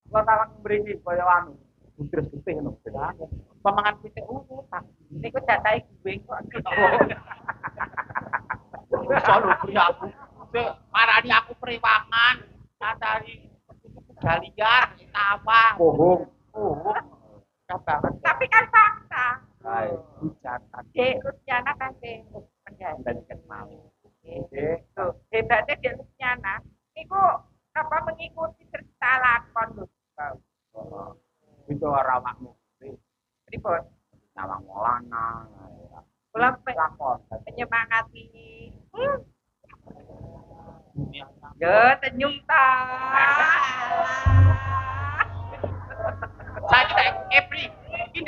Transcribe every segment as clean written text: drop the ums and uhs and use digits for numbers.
Kula tawang mriki kaya anu. Butris getih ngono. Pemangan pitik tak. Niku jatahe gue kok. Iso lho bri aku. Sik marani aku prewangan, ngandani galian, tawa. Bohong. Kabanget. Tapi kan fakta. Hai, hujan. Dek Rusiana kan Mendalikan mau. Nggih. Tuh, hebatnya Dek Rusiana niku apa mengikuti cerita lakon lho. Itu ora awakmu. Pripun? Nawang Maulana. Kula Lakon. menyemangati. Yo, tenyum ta. Saya kita Epri, ini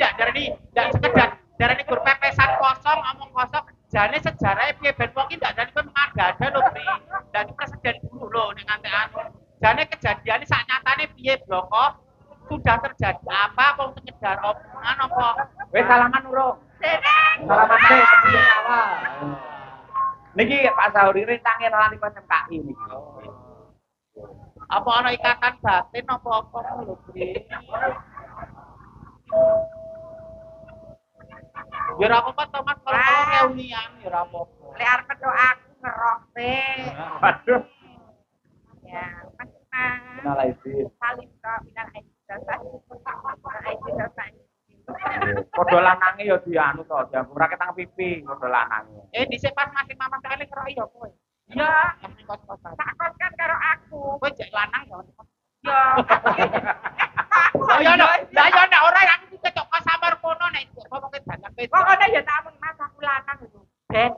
ndak sekedar darani gur pepesan kosong, omong kosong. Jane sejarahnya piye ben wong iki ndak darani kowe mengada-ada lho, Pri. Dadi presiden dulu lho ning ngantek anu. Jane kejadiane sak nyatane piye bloko? Sudah terjadi apa sekedar omongan apa? Wis salaman urung? Salaman sih, awal. Niki Pak Sauri rintange nalani SMKI niki. Apa ana ikatan batin apa-apa lho, Pri. Ya ora apa-apa to Mas, kalau reunian ya ora apa-apa. Lek arep petuk aku ngerok Waduh. Ya, Mas. Kenal Aidin. Salim kok minal aidin. Padha lanange ya dianu to, dianggo ora ketang pipi padha lanange. Dhisik pas masih mama sekali karo iya kowe. Iya, masih kos-kosan. Tak kos kan karo aku. Kowe jek lanang ya. Iya. Ya ya nek ora aku cocok kos samar kono nek ngomongke dalan kowe. Pokoke ya tak mung mas aku lanang itu. Ben.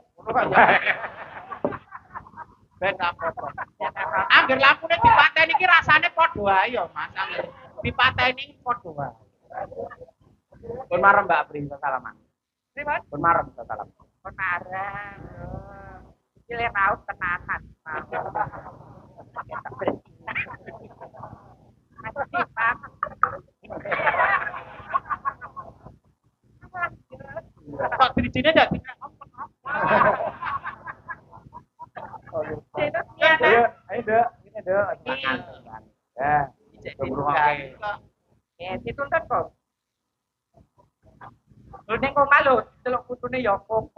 Ben apa-apa. Angger lampune dipateni iki rasane padha wae ya, Mas. Angger dipateni padha wae. Pun marem Mbak Pri salaman. Pripun? Pun marem salaman. Pun marem. Iki le raut tenanan. Masih Pak. Kok dirijine ndak dikenal? Ayo, Dek. Ini, Dek. Ya. Ngrungokke. Dituntut kok. Lho ning omah lho, celuk putune ya kok.